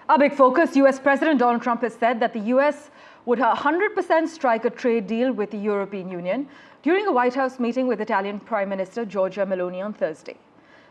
Our big focus, US President Donald Trump has said that the US would 100% strike a trade deal with the European Union during a White House meeting with Italian Prime Minister Giorgia Meloni on Thursday.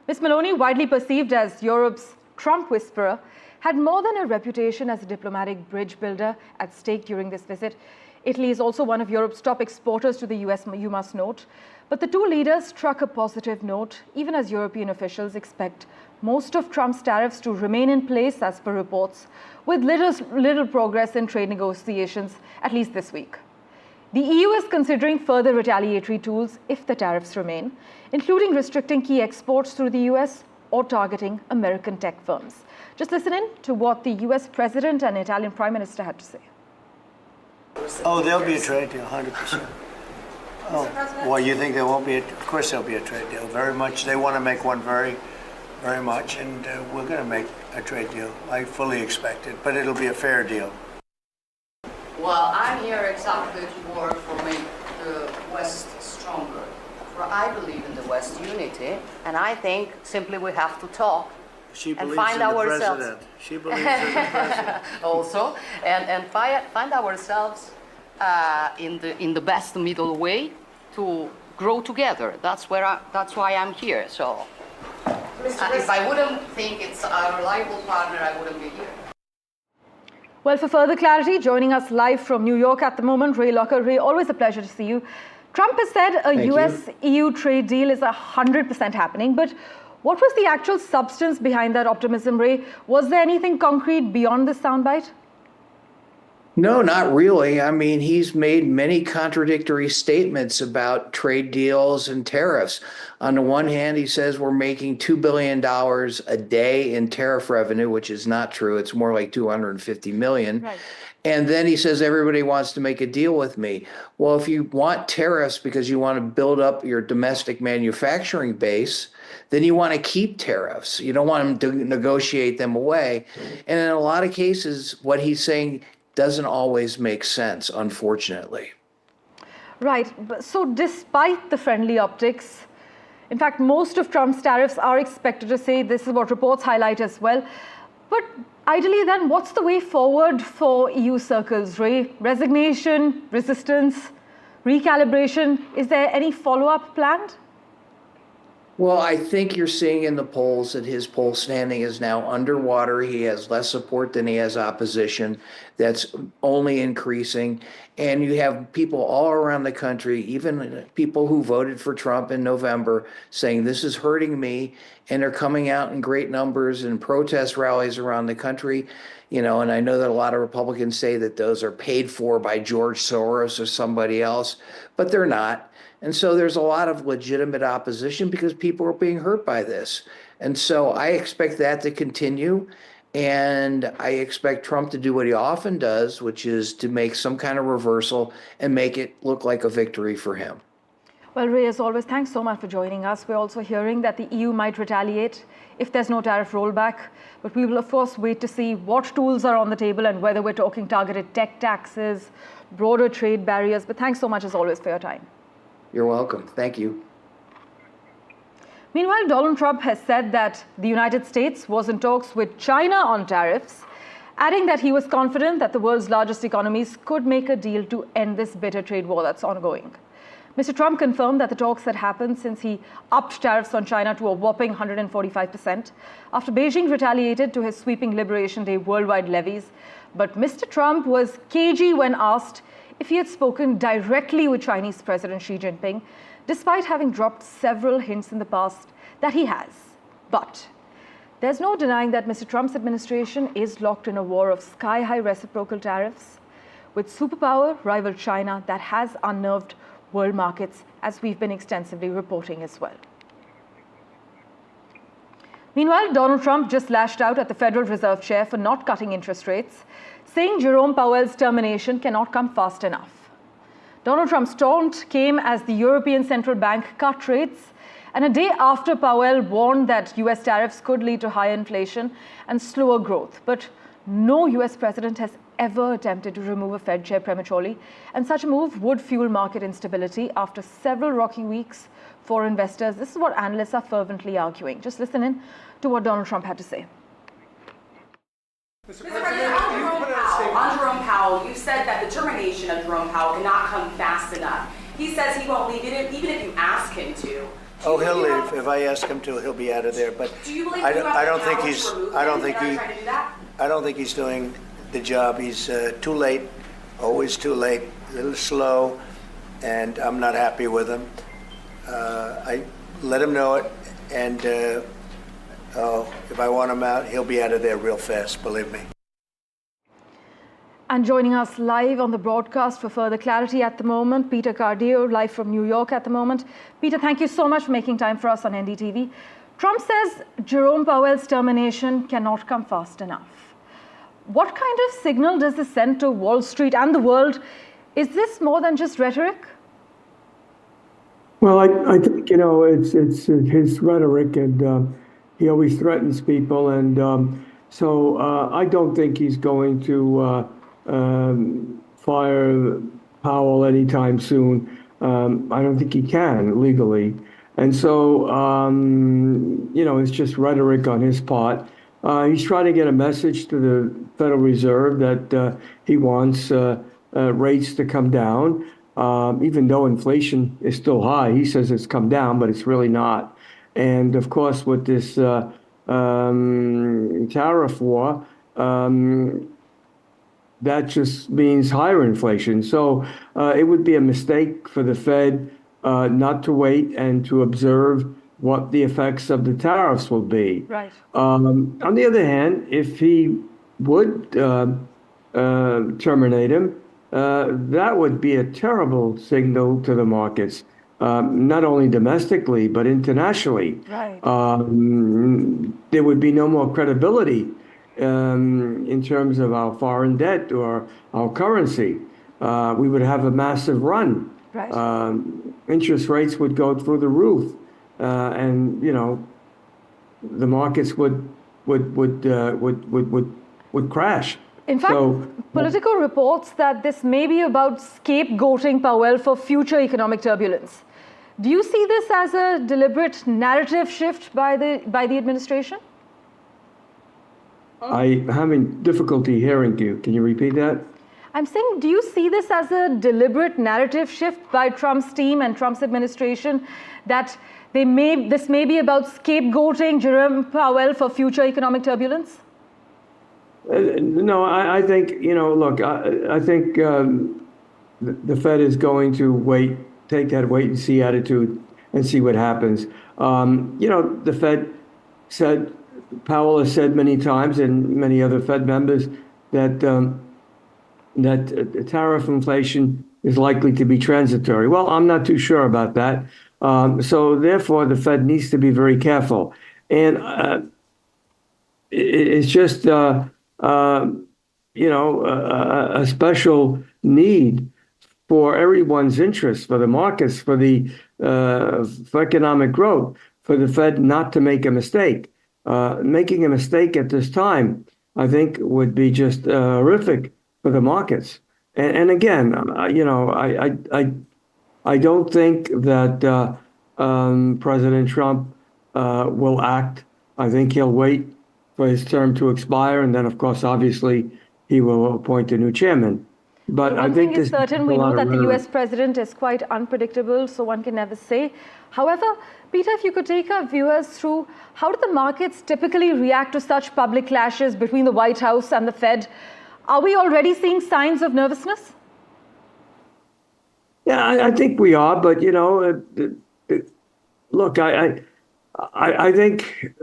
Ms. Meloni, widely perceived as Europe's Trump whisperer, had more than a reputation as a diplomatic bridge builder at stake during this visit. Italy is also one of Europe's top exporters to the US, you must note. But the two leaders struck a positive note, even as European officials expect most of Trump's tariffs to remain in place, as per reports, with little progress in trade negotiations, at least this week. The EU is considering further retaliatory tools if the tariffs remain, including restricting key exports through the US or targeting American tech firms. Just listen in to what the US President and Italian Prime Minister had to say. Oh, there'll be a trade deal, 100%. Oh, well, you think there won't be? Of course there'll be a trade deal, very much. They want to make one very much, and we're going to make a trade deal. I fully expect it, but it'll be a fair deal. Well, I'm here exactly to work for make the West stronger. For I believe in the West unity, and I think simply we have to talk and find ourselves. President. She believes in the president. Also, and find ourselves in the best middle way to grow together. That's why I'm here. So, if I wouldn't think it's a reliable partner, I wouldn't be here. Well, for further clarity, joining us live from New York at the moment, Ray Locker. Ray, always a pleasure to see you. Trump has said a US-EU trade deal is 100% happening, but what was the actual substance behind that optimism, Ray? Was there anything concrete beyond this soundbite? No, not really. I mean, he's made many contradictory statements about trade deals and tariffs. On the one hand, he says we're making $2 billion a day in tariff revenue, which is not true. It's more like 250 million. Right. And then he says everybody wants to make a deal with me. Well, if you want tariffs because you want to build up your domestic manufacturing base, then you want to keep tariffs. You don't want them to negotiate them away. And in a lot of cases, what he's saying doesn't always make sense, unfortunately. Right. So despite the friendly optics, in fact, most of Trump's tariffs are expected to say, this is what reports highlight as well. But ideally, then, what's the way forward for EU circles, Ray? Resignation, resistance, recalibration? Is there any follow-up planned? Well, I think you're seeing in the polls that his poll standing is now underwater. He has less support than he has opposition. That's only increasing. And you have people all around the country, even people who voted for Trump in November, saying this is hurting me. And they're coming out in great numbers in protest rallies around the country. You know, and I know that a lot of Republicans say that those are paid for by George Soros or somebody else, but they're not. And so there's a lot of legitimate opposition because people are being hurt by this. And so I expect that to continue. And I expect Trump to do what he often does, which is to make some kind of reversal and make it look like a victory for him. Well, Ray, as always, thanks so much for joining us. We're also hearing that the EU might retaliate if there's no tariff rollback. But we will, of course, wait to see what tools are on the table and whether we're talking targeted tech taxes, broader trade barriers. But thanks so much, as always, for your time. You're welcome. Thank you. Meanwhile, Donald Trump has said that the United States was in talks with China on tariffs, adding that he was confident that the world's largest economies could make a deal to end this bitter trade war that's ongoing. Mr. Trump confirmed that the talks had happened since he upped tariffs on China to a whopping 145% after Beijing retaliated to his sweeping Liberation Day worldwide levies. But Mr. Trump was cagey when asked if he had spoken directly with Chinese President Xi Jinping, despite having dropped several hints in the past that he has. But there's no denying that Mr. Trump's administration is locked in a war of sky-high reciprocal tariffs with superpower rival China that has unnerved world markets, as we've been extensively reporting as well. Meanwhile, Donald Trump just lashed out at the Federal Reserve Chair for not cutting interest rates, saying Jerome Powell's termination cannot come fast enough. Donald Trump's taunt came as the European Central Bank cut rates, and a day after Powell warned that US tariffs could lead to higher inflation and slower growth. But no US president has ever attempted to remove a Fed chair prematurely, and such a move would fuel market instability after several rocky weeks for investors. This is what analysts are fervently arguing. Just listen in to what Donald Trump had to say. Mr. President, on Jerome Powell, you said that the termination of Jerome Powell cannot come fast enough. He says he won't leave it, even if you ask him to. Oh, he'll leave. If I ask him to, he'll be out of there. But Do you believe I you don't, have I the don't think power he's. to remove I don't him think without he. trying to do that? I don't think he's doing the job. He's too late. Always too late. A little slow, and I'm not happy with him. I let him know it, and if I want him out, he'll be out of there real fast. Believe me. And joining us live on the broadcast for further clarity at the moment, Peter Cardio, live from New York at the moment. Peter, thank you so much for making time for us on NDTV. Trump says Jerome Powell's termination cannot come fast enough. What kind of signal does this send to Wall Street and the world? Is this more than just rhetoric? Well, I think, it's his rhetoric, and he always threatens people. And so I don't think he's going to fire Powell anytime soon. I don't think he can legally. And so, it's just rhetoric on his part. He's trying to get a message to the Federal Reserve that he wants rates to come down. Even though inflation is still high, he says it's come down, but it's really not. And of course, with this tariff war, that just means higher inflation. So it would be a mistake for the Fed not to wait and to observe what the effects of the tariffs will be. Right. On the other hand, if he would terminate him, that would be a terrible signal to the markets, not only domestically, but internationally. Right. There would be no more credibility in terms of our foreign debt or our currency. We would have a massive run. Right. Interest rates would go through the roof, and the markets would crash. In fact, Politico reports that this may be about scapegoating Powell for future economic turbulence. Do you see this as a deliberate narrative shift by the administration? I'm having difficulty hearing you. Can you repeat that? I'm saying, do you see this as a deliberate narrative shift by Trump's team and Trump's administration that this may be about scapegoating Jerome Powell for future economic turbulence? No, I think, look, I think the Fed is going to take that wait and see attitude and see what happens. The Fed said, Powell has said many times, and many other Fed members, that tariff inflation is likely to be transitory. Well, I'm not too sure about that. So therefore, the Fed needs to be very careful. And it's just, a special need for everyone's interest, for the markets, for economic growth, for the Fed not to make a mistake. Making a mistake at this time, I think, would be just horrific for the markets. And again, I don't think that President Trump will act. I think he'll wait for his term to expire, and then, of course, obviously, he will appoint a new chairman. But I think it's certain. We know that the U.S. president is quite unpredictable, so one can never say. However, Peter, if you could take our viewers through, how do the markets typically react to such public clashes between the White House and the Fed? Are we already seeing signs of nervousness? Yeah, I think we are. But, look, I think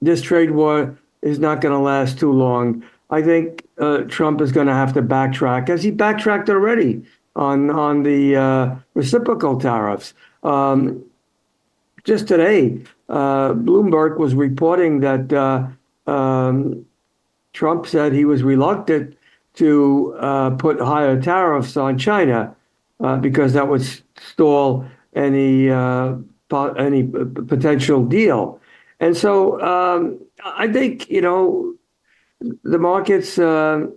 this trade war is not going to last too long. I think Trump is going to have to backtrack, as he backtracked already on the reciprocal tariffs. Just today, Bloomberg was reporting that Trump said he was reluctant to put higher tariffs on China because that would stall any potential deal. And so I think, the markets are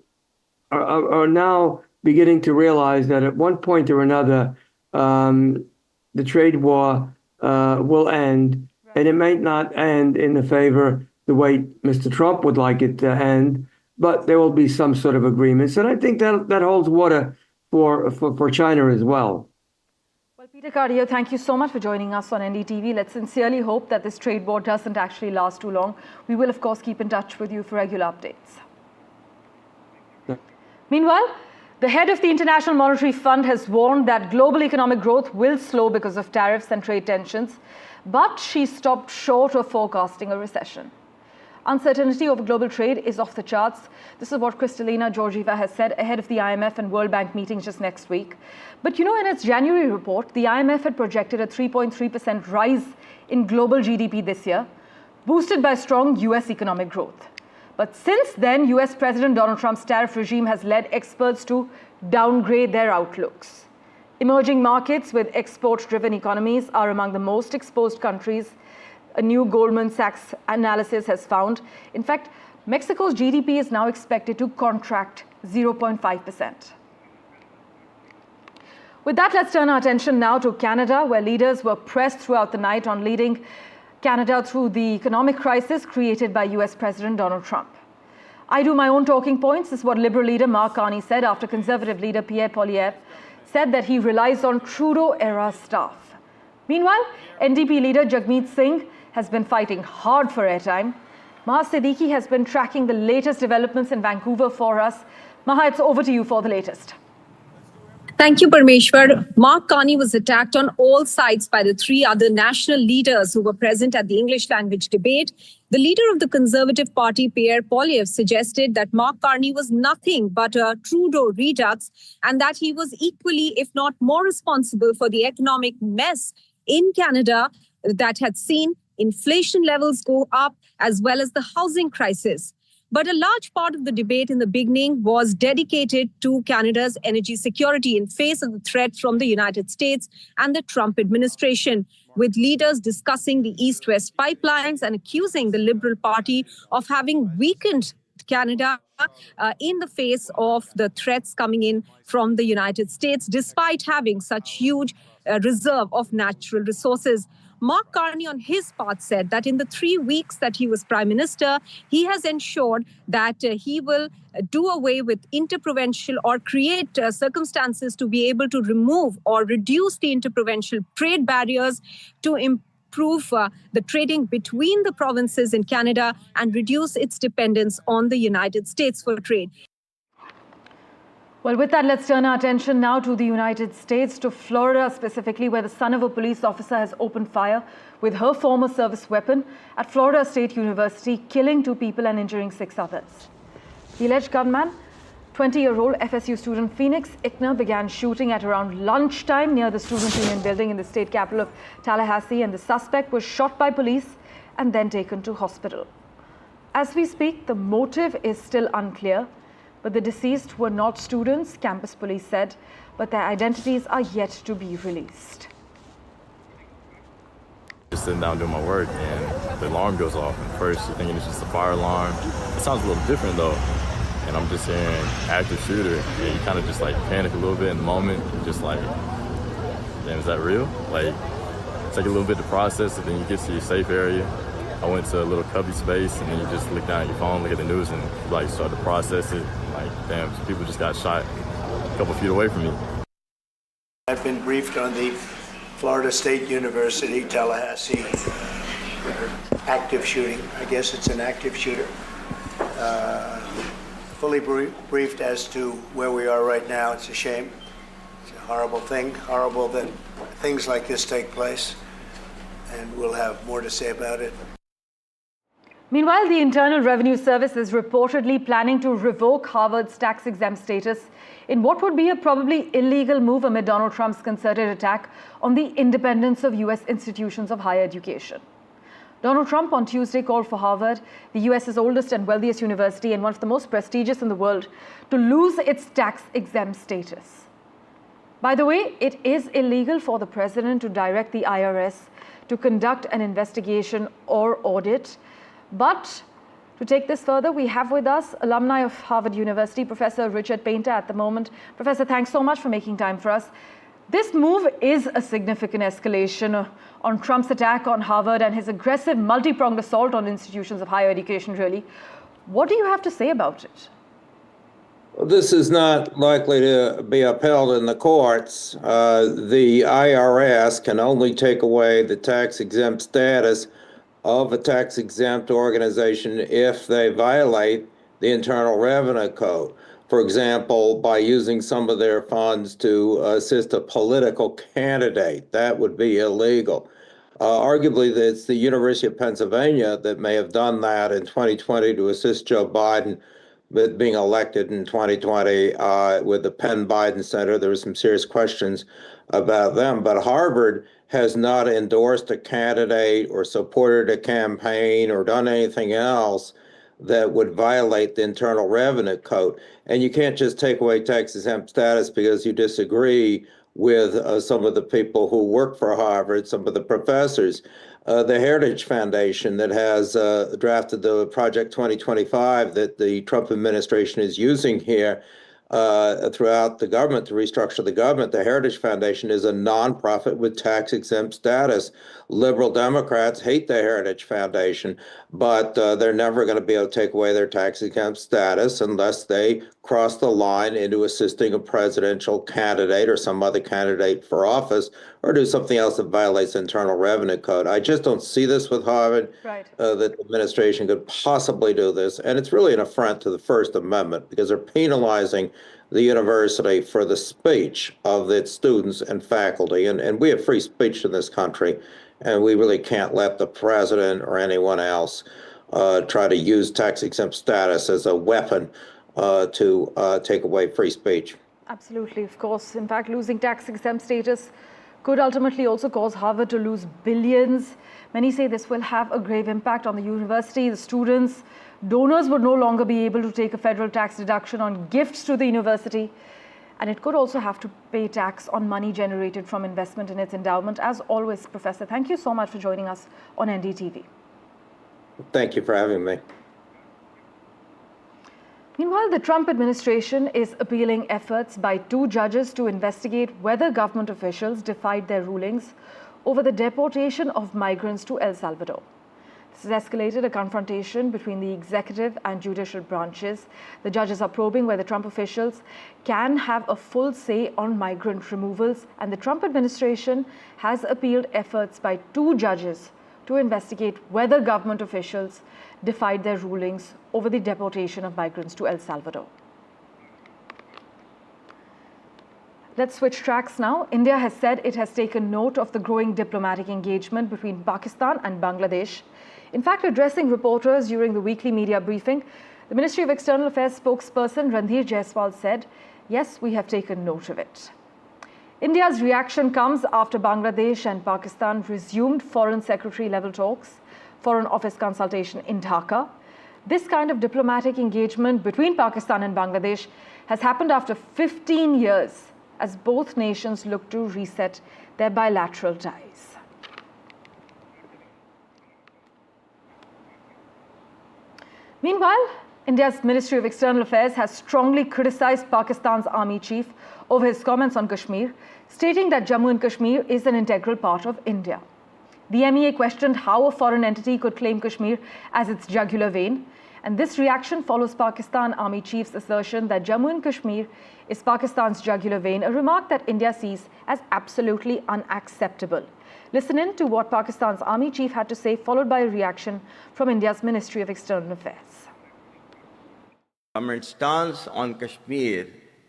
now beginning to realize that at one point or another, the trade war will end, and it may not end in the favor the way Mr. Trump would like it to end, but there will be some sort of agreements. And I think that holds water for China as well. Well, Peter Cardio, thank you so much for joining us on NDTV. Let's sincerely hope that this trade war doesn't actually last too long. We will, of course, keep in touch with you for regular updates. Yeah. Meanwhile, the head of the International Monetary Fund has warned that global economic growth will slow because of tariffs and trade tensions, but she stopped short of forecasting a recession. Uncertainty over global trade is off the charts. This is what Kristalina Georgieva has said ahead of the IMF and World Bank meetings just next week. But you know, in its January report, the IMF had projected a 3.3% rise in global GDP this year, boosted by strong US economic growth. But since then, US President Donald Trump's tariff regime has led experts to downgrade their outlooks. Emerging markets with export-driven economies are among the most exposed countries. A new Goldman Sachs analysis has found. In fact, Mexico's GDP is now expected to contract 0.5%. With that, let's turn our attention now to Canada, where leaders were pressed throughout the night on leading Canada through the economic crisis created by US President Donald Trump. I do my own talking points, is what Liberal leader Mark Carney said after Conservative leader Pierre Poilievre said that he relies on Trudeau-era staff. Meanwhile, NDP leader Jagmeet Singh has been fighting hard for airtime. Maha Siddiqui has been tracking the latest developments in Vancouver for us. Maha, it's over to you for the latest. Thank you, Parmeshwar. Mark Carney was attacked on all sides by the three other national leaders who were present at the English language debate. The leader of the Conservative Party, Pierre Poilievre, suggested that Mark Carney was nothing but a Trudeau redux and that he was equally, if not more responsible for the economic mess in Canada that had seen inflation levels go up as well as the housing crisis. But a large part of the debate in the beginning was dedicated to Canada's energy security in face of the threat from the United States and the Trump administration, with leaders discussing the East-West pipelines and accusing the Liberal Party of having weakened Canada in the face of the threats coming in from the United States, despite having such huge reserve of natural resources. Mark Carney, on his part, said that in the 3 weeks that he was Prime Minister, he has ensured that he will do away with interprovincial or create circumstances to be able to remove or reduce the interprovincial trade barriers to improve the trading between the provinces in Canada and reduce its dependence on the United States for trade. Well, with that, let's turn our attention now to the United States, to Florida specifically, where the son of a police officer has opened fire with her former service weapon at Florida State University, killing 2 people and injuring 6 others. The alleged gunman, 20-year-old FSU student Phoenix Ickner, began shooting at around lunchtime near the Student Union building in the state capital of Tallahassee, and the suspect was shot by police and then taken to hospital. As we speak, the motive is still unclear, but the deceased were not students, campus police said, but their identities are yet to be released. Just sitting down doing my work and the alarm goes off. And first you're thinking it's just a fire alarm. It sounds a little different though. And I'm just hearing active shooter and you kind of just like panic a little bit in the moment. You're just like, damn, is that real? Like, take a little bit to process it, then you get to your safe area. I went to a little cubby space and then you just look down at your phone, look at the news and like start to process it. Like, damn, people just got shot a couple feet away from me. I've been briefed on the Florida State University, Tallahassee, active shooting. I guess it's an active shooter. Fully briefed as to where we are right now. It's a shame. It's a horrible thing. Horrible that things like this take place. And we'll have more to say about it. Meanwhile, the Internal Revenue Service is reportedly planning to revoke Harvard's tax-exempt status in what would be a probably illegal move amid Donald Trump's concerted attack on the independence of U.S. institutions of higher education. Donald Trump on Tuesday called for Harvard, the U.S.'s oldest and wealthiest university and one of the most prestigious in the world, to lose its tax-exempt status. By the way, it is illegal for the president to direct the IRS to conduct an investigation or audit. But to take this further, we have with us alumni of Harvard University, Professor Richard Painter at the moment. Professor, thanks so much for making time for us. This move is a significant escalation on Trump's attack on Harvard and his aggressive multi-pronged assault on institutions of higher education, really. What do you have to say about it? This is not likely to be upheld in the courts. The IRS can only take away the tax-exempt status of a tax-exempt organization if they violate the Internal Revenue Code. For example, by using some of their funds to assist a political candidate, that would be illegal. Arguably, it's the University of Pennsylvania that may have done that in 2020 to assist Joe Biden with being elected in 2020 with the Penn Biden Center. There were some serious questions about them, but Harvard has not endorsed a candidate or supported a campaign or done anything else that would violate the Internal Revenue Code. And you can't just take away tax-exempt status because you disagree with some of the people who work for Harvard, some of the professors. The Heritage Foundation that has drafted the Project 2025 that the Trump administration is using here throughout the government to restructure the government. The Heritage Foundation is a nonprofit with tax-exempt status. Liberal Democrats hate the Heritage Foundation, but they're never going to be able to take away their tax-exempt status unless they cross the line into assisting a presidential candidate or some other candidate for office or do something else that violates the Internal Revenue Code. I just don't see this with Harvard, Right. That the administration could possibly do this. And it's really an affront to the First Amendment because they're penalizing the university for the speech of its students and faculty. And we have free speech in this country, and we really can't let the president or anyone else try to use tax-exempt status as a weapon to take away free speech. Absolutely, of course. In fact, losing tax-exempt status could ultimately also cause Harvard to lose billions. Many say this will have a grave impact on the university, the students. Donors would no longer be able to take a federal tax deduction on gifts to the university. And it could also have to pay tax on money generated from investment in its endowment. As always, Professor, thank you so much for joining us on NDTV. Thank you for having me. Meanwhile, the Trump administration is appealing efforts by two judges to investigate whether government officials defied their rulings over the deportation of migrants to El Salvador. This has escalated a confrontation between the executive and judicial branches. The judges are probing whether Trump officials can have a full say on migrant removals, and the Trump administration has appealed efforts by two judges to investigate whether government officials defied their rulings over the deportation of migrants to El Salvador. Let's switch tracks now. India has said it has taken note of the growing diplomatic engagement between Pakistan and Bangladesh. In fact, addressing reporters during the weekly media briefing, the Ministry of External Affairs spokesperson Randhir Jaiswal said, "Yes, we have taken note of it." India's reaction comes after Bangladesh and Pakistan resumed Foreign Secretary level talks, Foreign Office consultation in Dhaka. This kind of diplomatic engagement between Pakistan and Bangladesh has happened after 15 years as both nations look to reset their bilateral ties. Meanwhile, India's Ministry of External Affairs has strongly criticized Pakistan's army chief over his comments on Kashmir, stating that Jammu and Kashmir is an integral part of India. The MEA questioned how a foreign entity could claim Kashmir as its jugular vein, and this reaction follows Pakistan Army Chief's assertion that Jammu and Kashmir is Pakistan's jugular vein, a remark that India sees as absolutely unacceptable. Listen in to what Pakistan's Army Chief had to say, followed by a reaction from India's Ministry of External Affairs. Government stance on Kashmir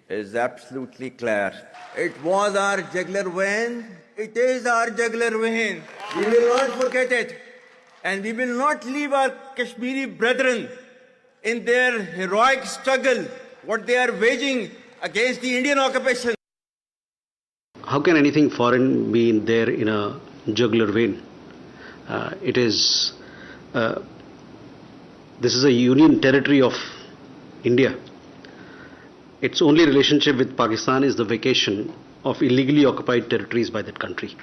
is absolutely clear. It was our jugular vein. It is our jugular vein. We will not forget it. And we will not leave our Kashmiri brethren in their heroic struggle, what they are waging against the Indian occupation. How can anything foreign be in there in a jugular vein? This is a union territory of India. Its only relationship with Pakistan is the vacation of illegally occupied territories by that country.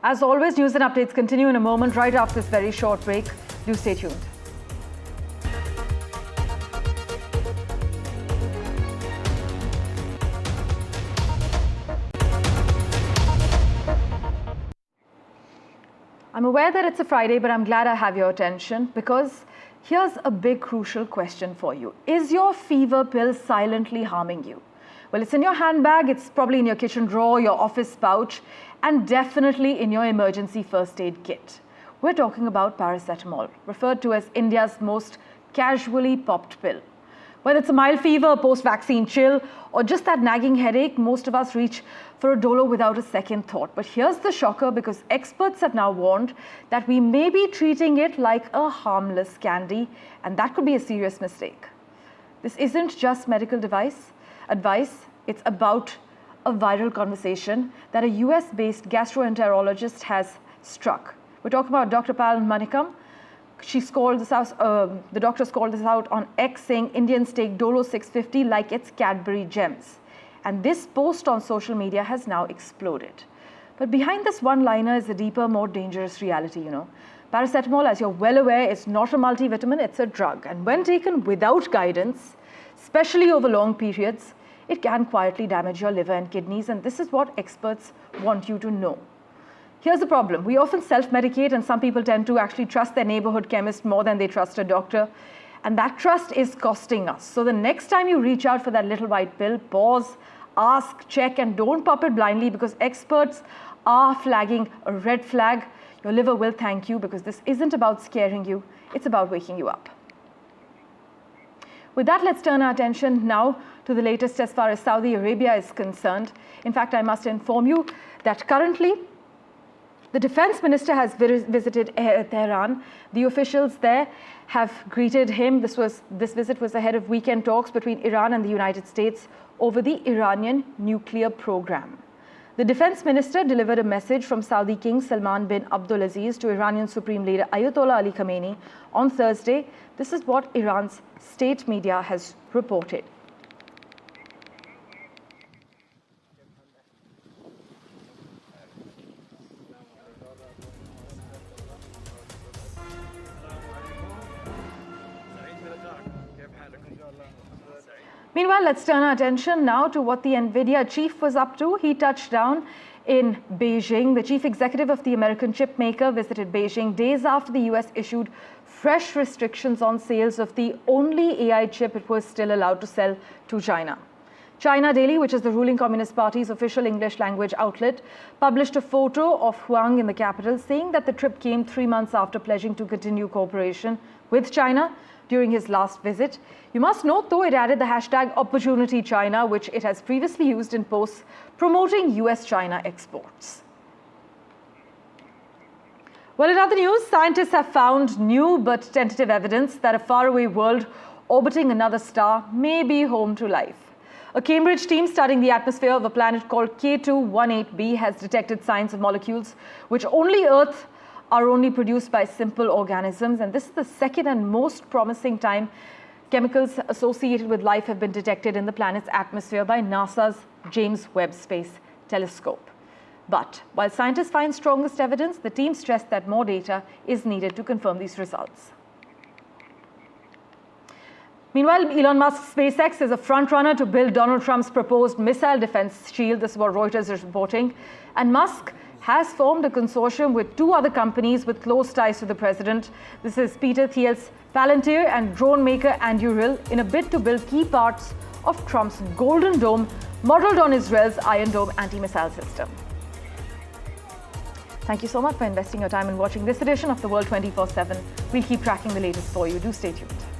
As always, news and updates continue in a moment right after this very short break. Do stay tuned. I'm aware that it's a Friday, but I'm glad I have your attention because Here's a big crucial question for you. Is your fever pill silently harming you? Well, it's in your handbag, it's probably in your kitchen drawer, your office pouch, and definitely in your emergency first aid kit. We're talking about paracetamol, referred to as India's most casually popped pill. Whether it's a mild fever, a post-vaccine chill, or just that nagging headache, most of us reach for a Dolo without a second thought. But here's the shocker, because experts have now warned that we may be treating it like a harmless candy, and that could be a serious mistake. This isn't just medical advice, it's about a viral conversation that a US-based gastroenterologist has struck. We're talking about Dr. Pal Manikam. The doctors called this out on X, saying Indians take Dolo 650 like it's Cadbury gems. And this post on social media has now exploded. But behind this one-liner is a deeper, more dangerous reality, Paracetamol, as you're well aware, is not a multivitamin, it's a drug. And when taken without guidance, especially over long periods, it can quietly damage your liver and kidneys. And this is what experts want you to know. Here's the problem. We often self-medicate, and some people tend to actually trust their neighborhood chemist more than they trust a doctor. And that trust is costing us. So the next time you reach out for that little white pill, pause, ask, check, and don't pop it blindly, because experts are flagging a red flag. Your liver will thank you, because this isn't about scaring you, it's about waking you up. With that, let's turn our attention now to the latest as far as Saudi Arabia is concerned. In fact, I must inform you that currently, the defense minister has visited Tehran. The officials there have greeted him. This visit was ahead of weekend talks between Iran and the United States over the Iranian nuclear program. The defense minister delivered a message from Saudi King Salman bin Abdulaziz to Iranian Supreme Leader Ayatollah Ali Khamenei on Thursday. This is what Iran's state media has reported. Meanwhile, let's turn our attention now to what the NVIDIA chief was up to. He touched down in Beijing. The chief executive of the American chip maker visited Beijing days after the US issued fresh restrictions on sales of the only AI chip it was still allowed to sell to China. China Daily, which is the ruling Communist Party's official English language outlet, published a photo of Huang in the capital, saying that the trip came 3 months after pledging to continue cooperation with China during his last visit. You must note, though, it added the hashtag #OpportunityChina, which it has previously used in posts promoting US-China exports. Well, in other news, scientists have found new but tentative evidence that a faraway world orbiting another star may be home to life. A Cambridge team studying the atmosphere of a planet called K218b has detected signs of molecules which Earth are only produced by simple organisms, and this is the second and most promising time chemicals associated with life have been detected in the planet's atmosphere by NASA's James Webb Space Telescope. But while scientists find strongest evidence, the team stressed that more data is needed to confirm these results. Meanwhile, Elon Musk's SpaceX is a frontrunner to build Donald Trump's proposed missile defense shield. This is what Reuters is reporting. And Musk has formed a consortium with 2 other companies with close ties to the president. This is Peter Thiel's Palantir and drone maker Anduril, in a bid to build key parts of Trump's Golden Dome, modeled on Israel's Iron Dome anti-missile system. Thank you so much for investing your time in watching this edition of The World 24/7. We'll keep tracking the latest for you. Do stay tuned.